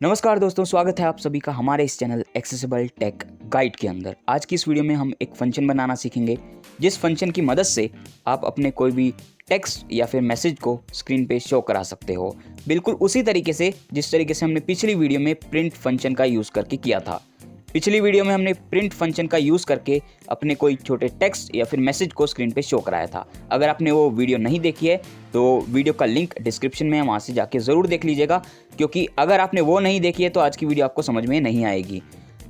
नमस्कार दोस्तों, स्वागत है आप सभी का हमारे इस चैनल एक्सेसिबल टेक गाइड के अंदर। आज की इस वीडियो में हम एक फंक्शन बनाना सीखेंगे, जिस फंक्शन की मदद से आप अपने कोई भी टेक्स्ट या फिर मैसेज को स्क्रीन पे शो करा सकते हो, बिल्कुल उसी तरीके से जिस तरीके से हमने पिछली वीडियो में प्रिंट फंक्शन का यूज़ करके किया था। पिछली वीडियो में हमने प्रिंट फंक्शन का यूज़ करके अपने कोई छोटे टेक्स्ट या फिर मैसेज को स्क्रीन पे शो कराया था। अगर आपने वो वीडियो नहीं देखी है तो वीडियो का लिंक डिस्क्रिप्शन में है, वहाँ से जाके ज़रूर देख लीजिएगा, क्योंकि अगर आपने वो नहीं देखी है तो आज की वीडियो आपको समझ में नहीं आएगी।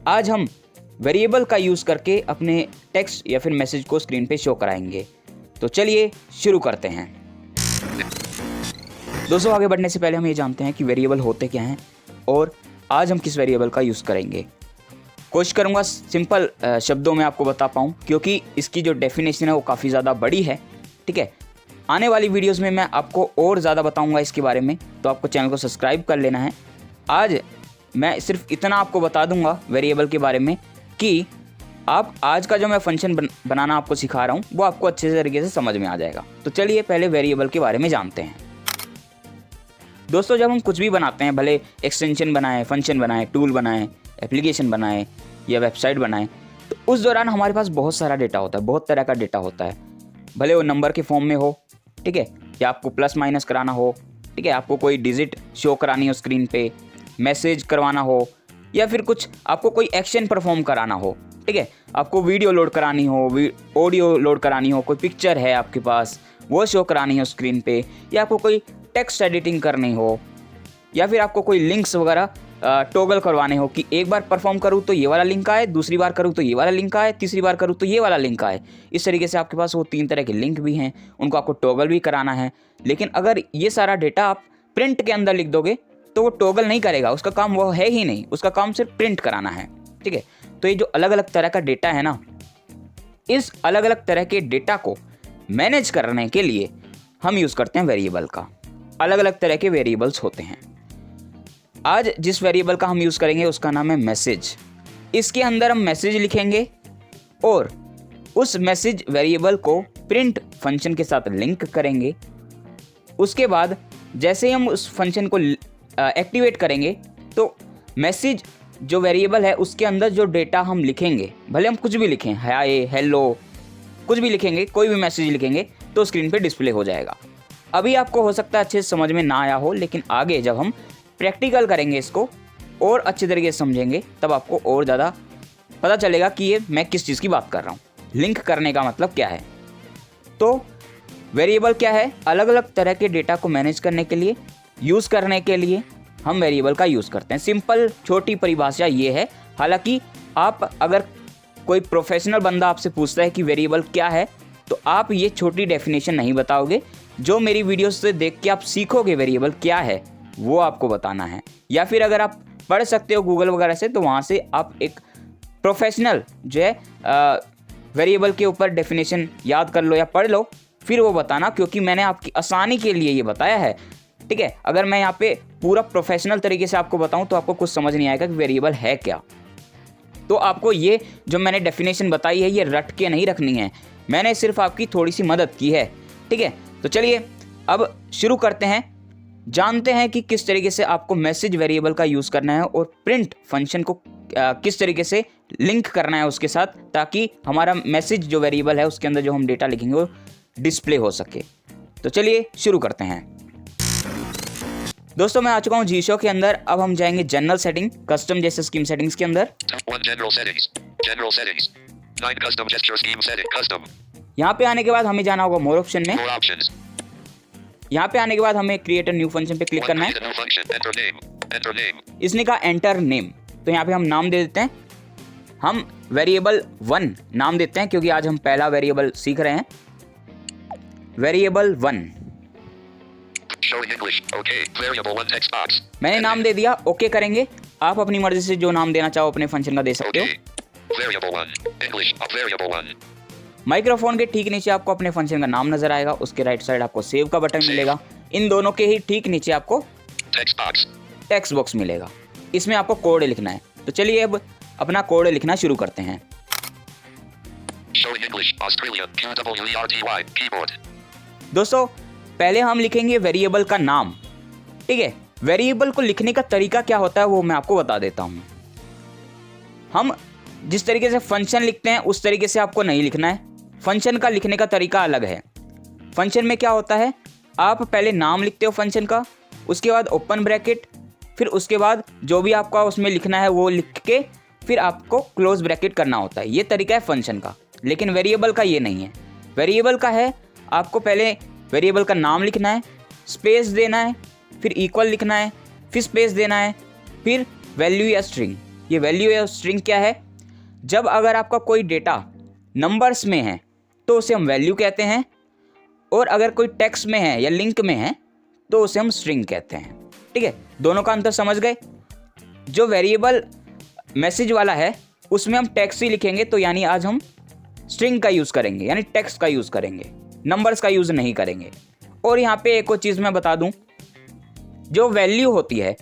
आज हम वेरिएबल का यूज़ करके अपने टेक्स्ट या फिर मैसेज को स्क्रीन पे शो कराएंगे। तो चलिए शुरू करते हैं। दोस्तों, आगे बढ़ने से पहले हम ये जानते हैं कि वेरिएबल होते क्या हैं और आज हम किस वेरिएबल का यूज़ करेंगे। कोशिश करूंगा सिंपल शब्दों में आपको बता पाऊँ, क्योंकि इसकी जो डेफिनेशन है वो काफ़ी ज़्यादा बड़ी है। ठीक है, आने वाली वीडियोस में मैं आपको और ज़्यादा बताऊंगा इसके बारे में, तो आपको चैनल को सब्सक्राइब कर लेना है। आज मैं सिर्फ इतना आपको बता दूंगा वेरिएबल के बारे में कि आप आज का जो मैं फंक्शन बनाना आपको सिखा रहा हूँ वो आपको अच्छे तरीके से समझ में आ जाएगा। तो चलिए पहले वेरिएबल के बारे में जानते हैं। दोस्तों, जब हम कुछ भी बनाते हैं, भले एक्सटेंशन बनाएं, फंक्शन बनाएं, टूल बनाएं, एप्लीकेशन बनाएं या वेबसाइट बनाएं, तो उस दौरान हमारे पास बहुत सारा डेटा होता है, बहुत तरह का डेटा होता है। भले वो नंबर के फॉर्म में हो, ठीक है, या आपको प्लस माइनस कराना हो, ठीक है, आपको कोई डिजिट शो करानी हो स्क्रीन पे, मैसेज करवाना हो, या फिर कुछ आपको कोई एक्शन परफॉर्म कराना हो, ठीक है, आपको वीडियो लोड करानी हो, ऑडियो लोड करानी हो, कोई पिक्चर है आपके पास वो शो करानी हो स्क्रीन पे, या आपको कोई टेक्स्ट एडिटिंग करनी हो, या फिर आपको कोई लिंक्स वगैरह टॉगल करवाने हो कि एक बार परफॉर्म करूँ तो ये वाला लिंक आए, दूसरी बार करूँ तो ये वाला लिंक आए, तीसरी बार करूँ तो ये वाला लिंक आए। इस तरीके से आपके पास वो 3 तरह के लिंक भी हैं, उनको आपको टॉगल भी कराना है। लेकिन अगर ये सारा डेटा आप प्रिंट के अंदर लिख दोगे तो वो टॉगल नहीं करेगा, उसका काम वो है ही नहीं, उसका काम सिर्फ प्रिंट कराना है। ठीक है, तो ये जो अलग अलग तरह का डेटा है ना, इस अलग अलग तरह के डेटा को मैनेज करने के लिए हम यूज़ करते हैं वेरिएबल का। अलग अलग तरह के वेरिएबल्स होते हैं। आज जिस वेरिएबल का हम यूज़ करेंगे उसका नाम है मैसेज। इसके अंदर हम मैसेज लिखेंगे और उस मैसेज वेरिएबल को प्रिंट फंक्शन के साथ लिंक करेंगे। उसके बाद जैसे ही हम उस फंक्शन को एक्टिवेट करेंगे तो मैसेज जो वेरिएबल है उसके अंदर जो डेटा हम लिखेंगे, भले हम कुछ भी लिखें, हाय, हेलो, कुछ भी लिखेंगे, कोई भी मैसेज लिखेंगे तो स्क्रीन पे डिस्प्ले हो जाएगा। अभी आपको हो सकता है अच्छे से समझ में ना आया हो, लेकिन आगे जब हम प्रैक्टिकल करेंगे इसको और अच्छे तरीके से समझेंगे तब आपको और ज़्यादा पता चलेगा कि ये मैं किस चीज़ की बात कर रहा हूँ। लिंक करने का मतलब क्या है। तो वेरिएबल क्या है? अलग अलग तरह के डेटा को मैनेज करने के लिए, यूज़ करने के लिए हम वेरिएबल का यूज़ करते हैं। सिंपल छोटी परिभाषा ये है। हालांकि आप अगर कोई प्रोफेशनल बंदा आपसे पूछता है कि वेरिएबल क्या है, तो आप ये छोटी डेफिनेशन नहीं बताओगे। जो मेरी वीडियो से देख के आप सीखोगे वेरिएबल क्या है वो आपको बताना है। या फिर अगर आप पढ़ सकते हो गूगल वगैरह से, तो वहाँ से आप एक प्रोफेशनल जो है वेरिएबल के ऊपर डेफिनेशन याद कर लो या पढ़ लो, फिर वो बताना, क्योंकि मैंने आपकी आसानी के लिए ये बताया है। ठीक है, अगर मैं यहाँ पे पूरा प्रोफेशनल तरीके से आपको बताऊँ तो आपको कुछ समझ नहीं आएगा कि वेरिएबल है क्या। तो आपको ये जो मैंने डेफिनेशन बताई है ये रट के नहीं रखनी है, मैंने सिर्फ आपकी थोड़ी सी मदद की है। ठीक है, तो चलिए अब शुरू करते हैं, जानते हैं कि किस तरीके से आपको मैसेज वेरिएबल का यूज़ करना है और प्रिंट फंक्शन को किस तरीके से लिंक करना है उसके साथ, ताकि हमारा मैसेज जो वेरिएबल है उसके अंदर जो हम डेटा लिखेंगे वो डिस्प्ले हो सके। तो चलिए शुरू करते हैं। दोस्तों, मैं आ चुका हूँ जीशो के अंदर। अब हम जाएंगे जनरल सेटिंग, कस्टम जैसे स्कीम सेटिंग्स के अंदर। यहाँ पे आने के बाद हमें जाना होगा मोर ऑप्शन में। यहाँ पे आने के बाद हमें क्रिएट अ न्यू फंक्शन पे क्लिक करना है। इसने कहा एंटर नेम, तो यहाँ पे हम नाम दे देते हैं। हम वेरिएबल 1 नाम देते हैं, क्योंकि आज हम पहला वेरिएबल सीख रहे हैं। वेरिएबल 1 मैंने नाम दे दिया। ओके करेंगे। आप अपनी मर्जी से जो नाम देना चाहो अपने फंक्शन का दे सकते हो। माइक्रोफोन के ठीक नीचे आपको अपने फंक्शन का नाम नजर आएगा, उसके राइट साइड आपको सेव का बटन मिलेगा। इन दोनों के ही ठीक नीचे आपको टेक्स्ट बॉक्स मिलेगा, इसमें आपको कोड लिखना है। तो चलिए अब अपना कोड लिखना शुरू करते हैं। दोस्तों, पहले हम लिखेंगे वेरिएबल का नाम। ठीक है, वेरिएबल को लिखने का तरीका क्या होता है वो मैं आपको बता देता हूँ। हम जिस तरीके से फंक्शन लिखते हैं उस तरीके से आपको नहीं लिखना है। फंक्शन का लिखने का तरीका अलग है। फंक्शन में क्या होता है, आप पहले नाम लिखते हो फंक्शन का, उसके बाद ओपन ब्रैकेट, फिर उसके बाद जो भी आपका उसमें लिखना है वो लिख के फिर आपको क्लोज ब्रैकेट करना होता है। ये तरीका है फंक्शन का। लेकिन वेरिएबल का ये नहीं है। वेरिएबल का है आपको पहले वेरिएबल का नाम लिखना है, स्पेस देना है, फिर इक्वल लिखना है, फिर स्पेस देना है, फिर वैल्यू या स्ट्रिंग। ये वैल्यू या स्ट्रिंग क्या है, जब अगर आपका कोई डेटा नंबर्स में है तो उसे हम वैल्यू कहते हैं, और अगर कोई टेक्स्ट में है या लिंक में है तो उसे हम स्ट्रिंग कहते हैं। ठीक है, दोनों का अंतर समझ गए। जो वेरिएबल मैसेज वाला है उसमें हम टेक्स्ट ही लिखेंगे, तो यानी आज हम स्ट्रिंग का यूज़ करेंगे, यानी टेक्स्ट का यूज़ करेंगे, नंबर्स का यूज़ नहीं करेंगे। और यहाँ पे एक और चीज़ मैं बता दूँ, जो वैल्यू होती है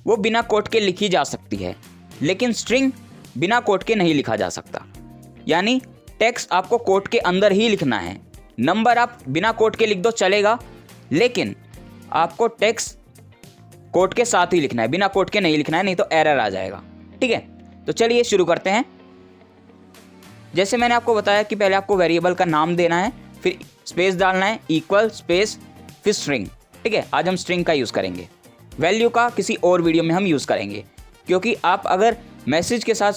वो बिना कोट के लिखी जा सकती है, लेकिन स्ट्रिंग बिना कोट के नहीं लिखा जा सकता। यानी टेक्स्ट आपको कोट के अंदर ही लिखना है। नंबर आप बिना कोट के लिख दो चलेगा, लेकिन आपको टेक्स्ट कोट के साथ ही लिखना है, बिना कोट के नहीं लिखना है, नहीं तो एरर आ जाएगा। ठीक है, तो चलिए शुरू करते हैं। जैसे मैंने आपको बताया कि पहले आपको वेरिएबल का नाम देना है, फिर स्पेस डालना है, इक्वल, स्पेस, फिर स्ट्रिंग। ठीक है, आज हम स्ट्रिंग का यूज़ करेंगे। वैल्यू का किसी और वीडियो में हम यूज़ करेंगे, क्योंकि आप अगर मैसेज के साथ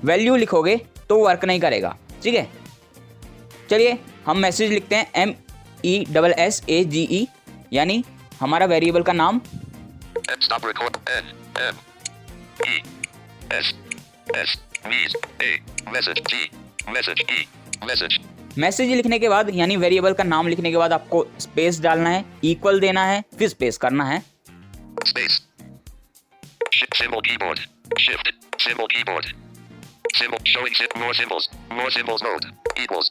वैल्यू लिखोगे तो वर्क नहीं करेगा। ठीक है, चलिए हम मैसेज लिखते हैं MESSAGE, यानी हमारा वेरिएबल का नाम। मैसेज लिखने के बाद यानी वेरिएबल का नाम लिखने के बाद आपको स्पेस डालना है, इक्वल देना है, फिर स्पेस करना है। Space. Symbol keyboard. Shift. Symbol keyboard. Symbol showing more symbols. More symbols mode. Equals.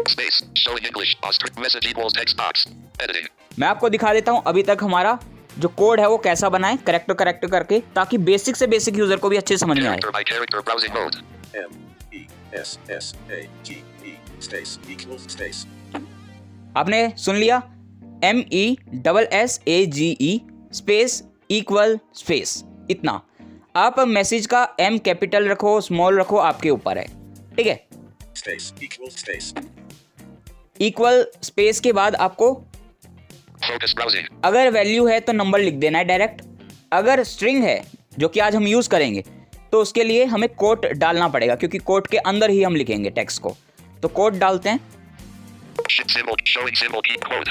Space. Showing English. Message equals text box. Editing. मैं आपको दिखा देता हूँ अभी तक हमारा जो कोड है वो कैसा बना है, करेक्टर करके, ताकि बेसिक से बेसिक यूजर को भी अच्छे से समझ में आए। Character by character browsing mode. MESSAGE space equals space. आपने सुन लिया, MESSAGE स्पेस इक्वल स्पेस, इतना। आप मैसेज का M कैपिटल रखो, स्मॉल रखो, आपके ऊपर है। ठीक है, Space equals space. Equal space के बाद आपको Focus browsing. अगर वैल्यू है तो नंबर लिख देना है डायरेक्ट। अगर स्ट्रिंग है जो कि आज हम यूज़ करेंगे तो उसके लिए हमें कोट डालना पड़ेगा, क्योंकि कोट के अंदर ही हम लिखेंगे टेक्स्ट को। तो कोट डालते हैं। Symbol showing symbol key code.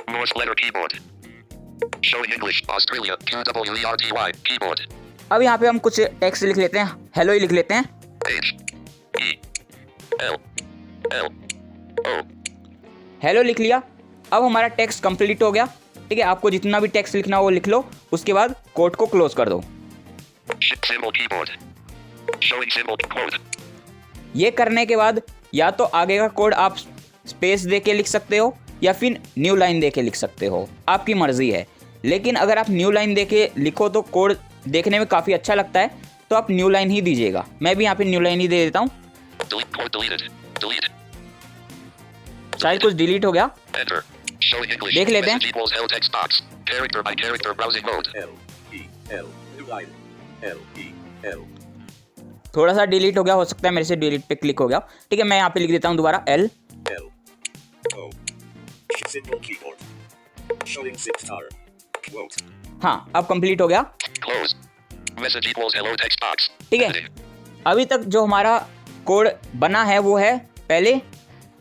Morse letter keyboard. Showing English Australia QWERTY keyboard. अब यहाँ पे हम कुछ टेक्स्ट लिख लेते हैं, हेलो ही लिख लेते हैं। HELLO. हेलो लिख लिया। अब हमारा टेक्स्ट कंप्लीट हो गया। ठीक है, आपको जितना भी टेक्स्ट लिखना हो वो लिख लो, उसके बाद कोड को क्लोज कर दो। Symbol keyboard. Showing symbol code. ये करने के बाद या तो आगे का कोड आप स्पेस दे के लिख सकते हो या फिर न्यू लाइन दे के लिख सकते हो, आपकी मर्जी है। लेकिन अगर आप न्यू लाइन दे के लिखो तो कोड देखने में काफ़ी अच्छा लगता है, तो आप न्यू लाइन ही दीजिएगा। मैं भी यहाँ पे न्यू लाइन ही दे देता हूँ। Delete code deleted. Delete. शायद कुछ डिलीट हो गया, Enter. Showing English. देख लेते हैं। Message equals L text box. Character by character browsing mode. L new line. L. थोड़ा सा डिलीट हो गया, हो सकता है मेरे से डिलीट पे क्लिक हो गया। ठीक है, मैं यहाँ पे लिख देता हूँ दोबारा L। O. Symbol keyboard. Showing zip star. Quote. हाँ, अब कंप्लीट हो गया। Close. Message equals hello text box. ठीक है, Editing. अभी तक जो हमारा कोड बना है वो है पहले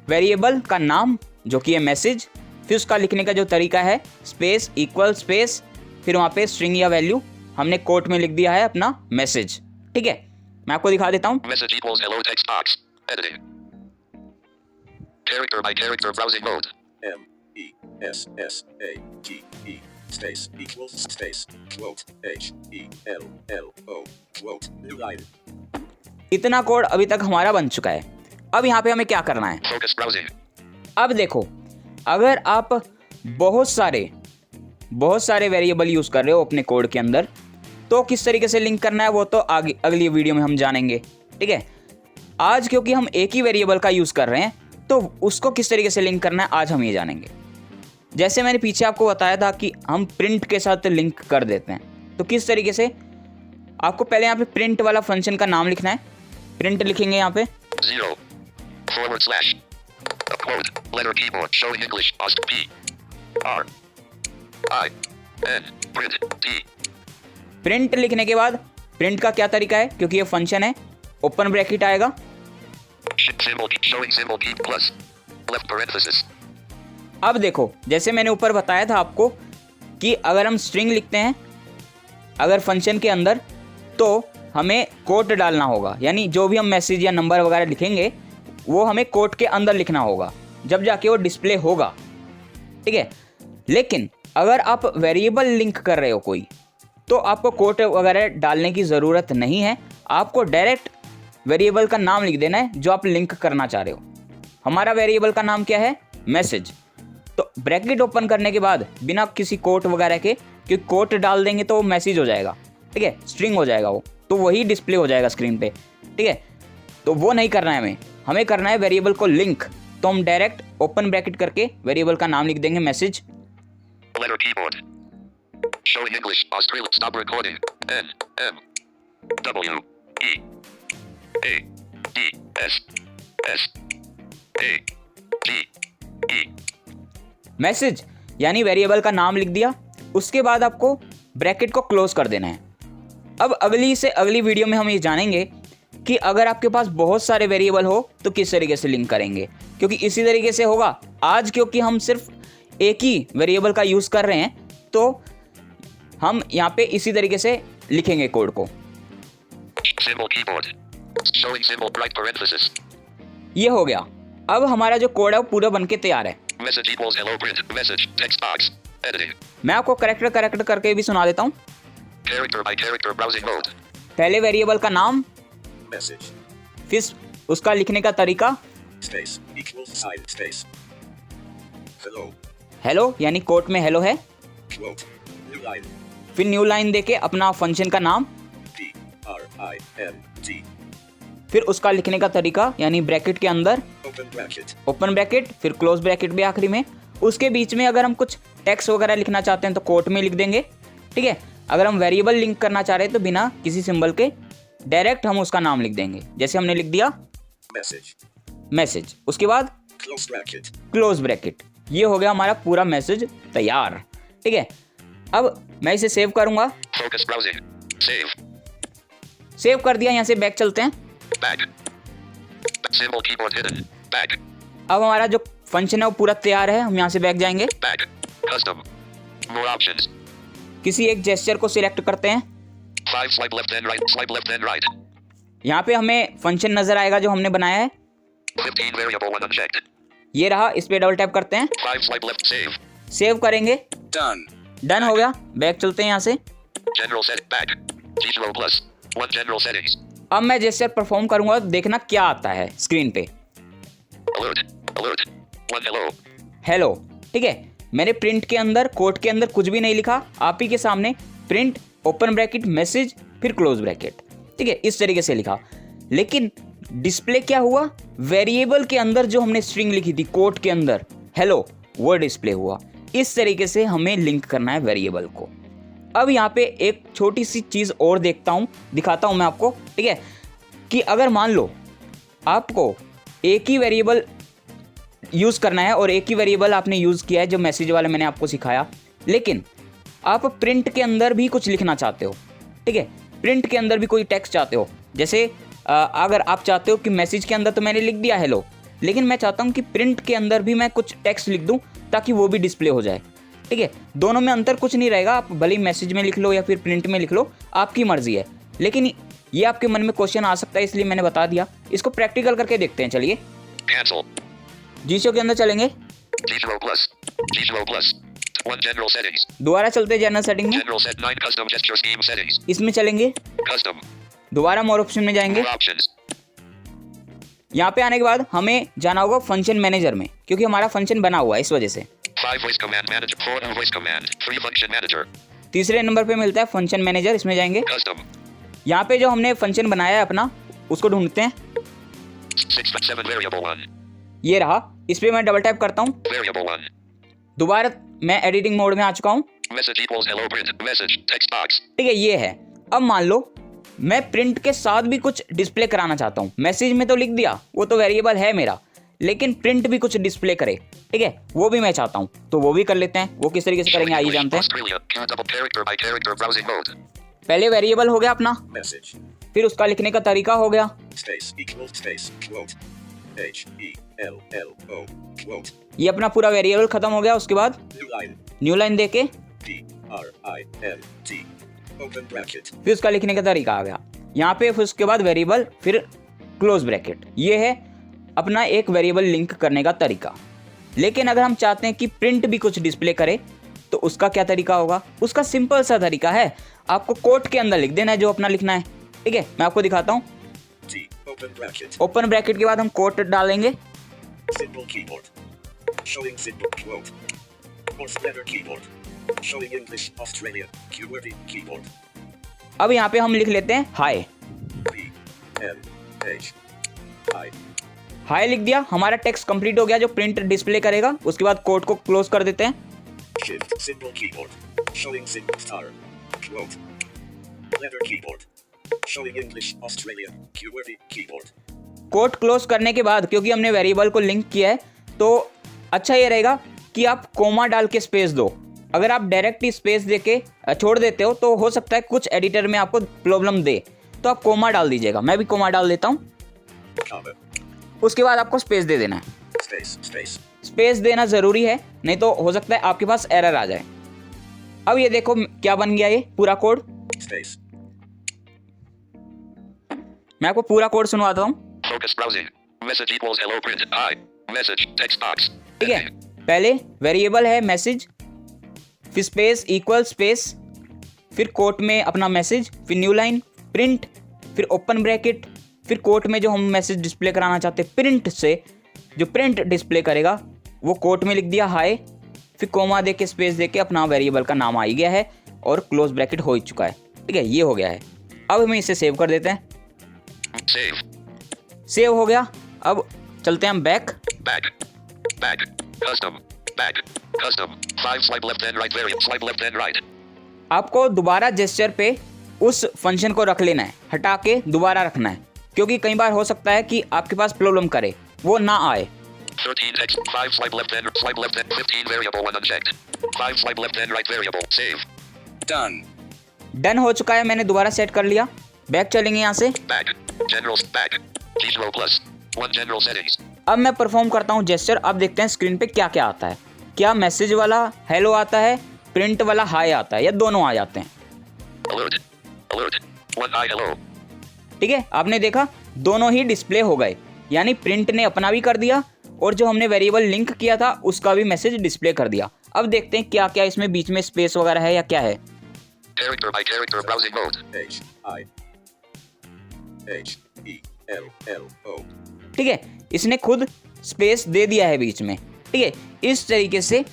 वेरिएबल का नाम जो कि है मैसेज, फिर उसका लिखने का जो तरीका है स्पेस इक्वल स्पेस, फिर वहाँ पे स्ट्रिंग या वैल्यू हमने कोट में लिख दिया है अपना मैसेज। ठीक है, मैं आपको दिखा देता हूँ। Message equals hello text box. Editing. Character by character browsing mode. MESSAGE space equals space. Quote HELLO. Quote new line. इतना कोड अभी तक हमारा बन चुका है। अब यहाँ पे हमें क्या करना है, Focus browsing. अब देखो, अगर आप बहुत सारे वेरिएबल यूज़ कर रहे हो अपने कोड के अंदर, तो किस तरीके से लिंक करना है वो तो आगे अगली वीडियो में हम जानेंगे। ठीक है, आज क्योंकि हम एक ही वेरिएबल का यूज़ कर रहे हैं तो उसको किस तरीके से लिंक करना है आज हम ये जानेंगे। जैसे मैंने पीछे आपको बताया था कि हम प्रिंट के साथ लिंक कर देते हैं, तो किस तरीके से आपको पहले यहाँ पे प्रिंट वाला फंक्शन का नाम लिखना है। प्रिंट लिखेंगे यहाँ पे 0 / a quote letter keyboard showing English Ost P R I N print D। Print लिखने के बाद प्रिंट का क्या तरीका है, क्योंकि ये फंक्शन है, ओपन ब्रैकेट आएगा, symbol showing symbol key plus left parenthesis। अब देखो जैसे मैंने ऊपर बताया था आपको कि अगर हम स्ट्रिंग लिखते हैं अगर फंक्शन के अंदर, तो हमें कोट डालना होगा, यानी जो भी हम मैसेज या नंबर वगैरह लिखेंगे वो हमें कोट के अंदर लिखना होगा, जब जाके वो डिस्प्ले होगा, ठीक है। लेकिन अगर आप वेरिएबल लिंक कर रहे हो कोई, तो आपको कोट वगैरह डालने की ज़रूरत नहीं है, आपको डायरेक्ट वेरिएबल का नाम लिख देना है जो आप लिंक करना चाह रहे हो। हमारा वेरिएबल का नाम क्या है, मैसेज। तो ब्रैकेट ओपन करने के बाद बिना किसी कोट वगैरह के, क्योंकि कोट डाल देंगे तो वो मैसेज हो जाएगा, ठीक है, स्ट्रिंग हो जाएगा वो, तो वही डिस्प्ले हो जाएगा स्क्रीन पे, ठीक है। तो वो नहीं करना है हमें करना है वेरिएबल को लिंक। तो हम डायरेक्ट ओपन ब्रैकेट करके वेरिएबल का नाम लिख देंगे message. Letter keyboard showing English Australia stop recording N M W E A D S S A G E। Message यानी वेरिएबल का नाम लिख दिया, उसके बाद आपको ब्रैकेट को क्लोज कर देना है। अब अगली से अगली वीडियो में हम ये जानेंगे कि अगर आपके पास बहुत सारे वेरिएबल हो तो किस तरीके से लिंक करेंगे, क्योंकि इसी तरीके से होगा आज, क्योंकि हम सिर्फ एक ही वेरिएबल का यूज़ कर रहे हैं, तो हम यहाँ पे इसी तरीके से लिखेंगे कोड को। Symbol keyboard showing symbol right parenthesis। ये हो गया। अब हमारा जो कोड है वो पूरा बनके तैयार है। Message equals hello print message text box editing। मैं आपको करेक्टर करके भी सुना देता हूँ। Character by character browsing mode। पहले वेरिएबल का नाम, Message. फिर उसका लिखने का तरीका, Space equals sign space. Hello. Hello यानी कोट में हेलो है, Quote. New line. फिर न्यू लाइन देके अपना फंक्शन का नाम, P R I N T. फिर उसका लिखने का तरीका यानी ब्रैकेट के अंदर Open bracket. ओपन ब्रैकेट, फिर क्लोज ब्रैकेट भी आखिरी में। उसके बीच में अगर हम कुछ टेक्स्ट वगैरह लिखना चाहते हैं तो कोट में लिख देंगे, ठीक है। अगर हम वेरिएबल लिंक करना चाह रहे हैं तो बिना किसी सिंबल के डायरेक्ट हम उसका नाम लिख देंगे, जैसे हमने लिख दिया Message. मैसेज। उसके बाद Close bracket. Close bracket. ये हो गया हमारा पूरा मैसेज तैयार, ठीक है। अब मैं इसे सेव करूंगा। Focus browsing save सेव कर दिया, यहाँ से बैक चलते हैं। back symbol keyboard hidden back अब हमारा जो फंक्शन है वो पूरा तैयार है, हम यहाँ से बैक जाएंगे। back custom more options किसी एक जेस्चर को सिलेक्ट करते हैं। 5 swipe left and right यहाँ पे हमें फंक्शन नजर आएगा जो हमने बनाया है, 15 variable 1 unchecked ये रहा। इस पे डबल टैप करते हैं, 5 swipe left save सेव करेंगे। Done. डन हो गया। बैक चलते हैं यहाँ से। general set back G0 plus 1 general settings अब मैं जेस्चर परफॉर्म करूंगा, देखना क्या आता है स्क्रीन पे। alert 1 hello हेलो, ठीक है। मैंने प्रिंट के अंदर, कोट के अंदर कुछ भी नहीं लिखा, आप ही के सामने प्रिंट ओपन ब्रैकेट मैसेज फिर क्लोज ब्रैकेट, ठीक है, इस तरीके से लिखा। लेकिन डिस्प्ले क्या हुआ, वेरिएबल के अंदर जो हमने स्ट्रिंग लिखी थी कोट के अंदर हेलो, वो डिस्प्ले हुआ। इस तरीके से हमें लिंक करना है वेरिएबल को। अब यहाँ पे एक छोटी सी चीज़ और दिखाता हूँ मैं आपको, ठीक है, कि अगर मान लो आपको एक ही वेरिएबल यूज़ करना है और एक ही वेरिएबल आपने यूज़ किया है जो मैसेज वाला मैंने आपको सिखाया, लेकिन आप प्रिंट के अंदर भी कुछ लिखना चाहते हो, ठीक है, प्रिंट के अंदर भी कोई टेक्स्ट चाहते हो। जैसे अगर आप चाहते हो कि मैसेज के अंदर तो मैंने लिख दिया हेलो, लेकिन मैं चाहता हूँ कि प्रिंट के अंदर भी मैं कुछ टेक्स्ट लिख दूँ ताकि वो भी डिस्प्ले हो जाए, ठीक है। दोनों में अंतर कुछ नहीं रहेगा, आप भले ही मैसेज में लिख लो या फिर प्रिंट में लिख लो, आपकी मर्जी है। लेकिन ये आपके मन में क्वेश्चन आ सकता है, इसलिए मैंने बता दिया। इसको प्रैक्टिकल करके देखते हैं, चलिए। cancel जीशो के अंदर चलेंगे, G0 plus 1 general settings दोबारा चलते हैं जनरल सेटिंग में, general set 9 custom gesture scheme settings इसमें चलेंगे, custom दोबारा मोर ऑप्शन में जाएंगे। more options यहाँ पे आने के बाद हमें जाना होगा फंक्शन मैनेजर में, क्योंकि हमारा फंक्शन बना हुआ है इस वजह से। 5 voice command manager 4 voice command 3 function manager तीसरे नंबर पे मिलता है फंक्शन मैनेजर, इसमें जाएंगे। custom यहाँ पे जो हमने फंक्शन बनाया है अपना, उसको ढूंढते हैं। 6 7 variable 1 ये रहा, इस पे मैं डबल टैप करता हूँ। variable 1 दोबारा मैं एडिटिंग मोड में आ चुका हूँ। Message equals hello print. Message. Text box. ठीक है, ये है। अब मान लो मैं प्रिंट के साथ भी कुछ डिस्प्ले कराना चाहता हूँ। मैसेज में तो लिख दिया, वो तो वेरिएबल है मेरा, लेकिन प्रिंट भी कुछ डिस्प्ले करे, ठीक है, वो भी मैं चाहता हूँ, तो वो भी कर लेते हैं। वो किस तरीके से करेंगे आइए जानते हैं। Australia. Double character by character browsing mode. पहले वेरिएबल हो गया अपना, Message. फिर उसका लिखने का तरीका हो गया। Space equals space. Quote. HELLO. Quote. ये अपना पूरा वेरिएबल खत्म हो गया। उसके बाद New line. न्यू लाइन देके PRINT. Open bracket. फिर उसका लिखने का तरीका आ गया यहाँ पे। फिर उसके बाद वेरिएबल, फिर क्लोज ब्रैकेट। ये है अपना एक वेरिएबल लिंक करने का तरीका। लेकिन अगर हम चाहते हैं कि प्रिंट भी कुछ डिस्प्ले करे तो उसका क्या तरीका होगा? उसका सिंपल सा तरीका है, आपको कोट के अंदर लिख देना है जो अपना लिखना है। ठीक है, मैं आपको दिखाता हूँ। T. Open bracket. Open bracket के बाद हम कोट डालेंगे। Symbol keyboard. Showing symbol. Quote. Morse letter keyboard. Showing English Australia. QWERTY keyboard. अब यहाँ पे हम लिख लेते हैं हाय। P N H I. हाय लिख दिया, हमारा टेक्स्ट कंप्लीट हो गया जो प्रिंट डिस्प्ले करेगा। उसके बाद कोड को क्लोज कर देते हैं। Shift symbol keyboard. Showing symbol star. Quote. Letter keyboard. Showing English Australia. QWERTY keyboard. Code close करने के बाद क्योंकि हमने वेरिएबल को लिंक किया है तो अच्छा ये रहेगा कि आप कोमा डाल के स्पेस दो। अगर आप डायरेक्ट ही स्पेस देके छोड़ देते हो तो हो सकता है कुछ एडिटर में आपको प्रॉब्लम दे, तो आप कोमा डाल दीजिएगा। मैं भी कोमा डाल देता हूँ। Comma. उसके बाद आपको स्पेस दे देना है। Space. स्पेस देना ज़रूरी है, नहीं तो हो सकता है आपके पास एरर आ जाए। अब ये देखो क्या बन गया ये पूरा कोड। Space. मैं आपको पूरा कोड सुनवाता हूँ। Focus browsing. Message equals hello print. I. Message. Text box. ठीक है, पहले वेरिएबल है मैसेज, फिर स्पेस इक्वल स्पेस, फिर कोट में अपना मैसेज, फिर न्यू लाइन, प्रिंट, फिर ओपन ब्रैकेट, फिर कोट में जो हम मैसेज डिस्प्ले कराना चाहते हैं प्रिंट से, जो प्रिंट डिस्प्ले करेगा वो कोट में लिख दिया हाय, फिर कोमा दे के स्पेस दे के अपना वेरिएबल का नाम आ ही गया है और क्लोज ब्रैकेट हो ही चुका है। ठीक है, ये हो गया है। अब हमें इसे सेव कर देते हैं। Save. सेव हो गया। अब चलते हैं हम back. Back. Back. Custom. Back. Custom. 5 swipe left and right variant. Swipe left and right. आपको दोबारा जेस्चर पे उस फंक्शन को रख लेना है, हटा के दोबारा रखना है, क्योंकि कई बार हो सकता है कि आपके पास प्रॉब्लम करे, वो ना आए। 13 text. 5 swipe left and 15 variable 1 unchecked. 5 swipe left and right variable. Save. Done. Done हो चुका है, मैंने दोबारा सेट कर लिया। बैक चलेंगे यहाँ से। Back. General. Back. G0 plus. 1 general settings. अब मैं परफॉर्म करता हूँ जेस्चर। अब देखते हैं स्क्रीन पे क्या क्या आता है। क्या मैसेज वाला हेलो आता है, प्रिंट वाला हाय आता है, या दोनों आ जाते हैं? Alert. Alert. 1 hi hello. ठीक है, आपने देखा दोनों ही डिस्प्ले हो गए, यानी प्रिंट ने अपना भी कर दिया और जो हमने वेरिएबल लिंक किया था उसका भी मैसेज डिस्प्ले कर दिया। अब देखते हैं क्या क्या इसमें बीच में स्पेस वगैरह है या क्या है। Character by character browsing mode. H I H E L L O. ठीक है, इसने खुद स्पेस दे दिया है बीच में। ठीक है, इस तरीके से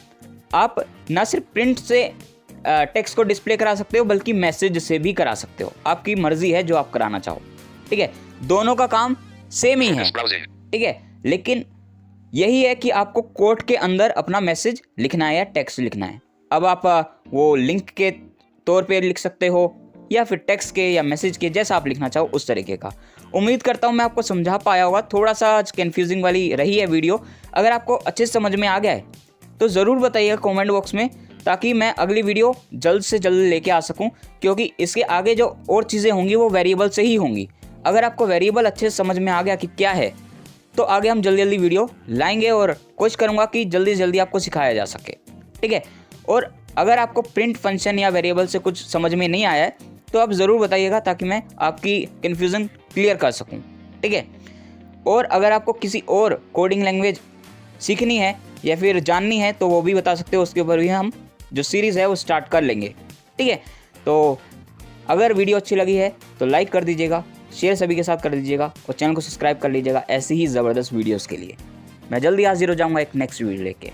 आप ना सिर्फ प्रिंट से टेक्स्ट को डिस्प्ले करा सकते हो बल्कि मैसेज से भी करा सकते हो। आपकी मर्जी है जो आप कराना चाहो। ठीक है, दोनों का काम सेम ही है। Focus browsing. ठीक है, लेकिन यही है कि आपको कोड के अंदर अपना मैसेज लिखना है या टेक्स्ट लिखना है। अब आप वो लिंक के तौर पे लिख सकते हो या फिर टेक्स्ट के या मैसेज के, जैसा आप लिखना चाहो उस तरीके का। उम्मीद करता हूँ मैं आपको समझा पाया होगा। थोड़ा सा कंफ्यूजिंग वाली रही है वीडियो। अगर आपको अच्छे से समझ में आ गया है तो ज़रूर बताइएगा कमेंट बॉक्स में, ताकि मैं अगली वीडियो जल्द से जल्द लेके आ सकूं, क्योंकि इसके आगे जो और चीज़ें होंगी वो वेरिएबल से ही होंगी। अगर आपको वेरिएबल अच्छे से समझ में आ गया कि क्या है तो आगे हम जल्दी जल्दी वीडियो लाएंगे और कोशिश करूँगा कि जल्दी से जल्दी आपको सिखाया जा सके। ठीक है, और अगर आपको प्रिंट फंक्शन या वेरिएबल से कुछ समझ में नहीं आया है तो आप ज़रूर बताइएगा ताकि मैं आपकी कन्फ्यूज़न क्लियर कर सकूं। ठीक है, और अगर आपको किसी और कोडिंग लैंग्वेज सीखनी है या फिर जाननी है तो वो भी बता सकते हो। उसके ऊपर भी हम जो सीरीज़ है वो स्टार्ट कर लेंगे। ठीक है, तो अगर वीडियो अच्छी लगी है तो लाइक कर दीजिएगा, शेयर सभी के साथ कर दीजिएगा और चैनल को सब्सक्राइब कर लीजिएगा ऐसी ही ज़बरदस्त वीडियोज़ के लिए। मैं जल्दी हाजिर हो जाऊँगा एक नेक्स्ट वीडियो लेके।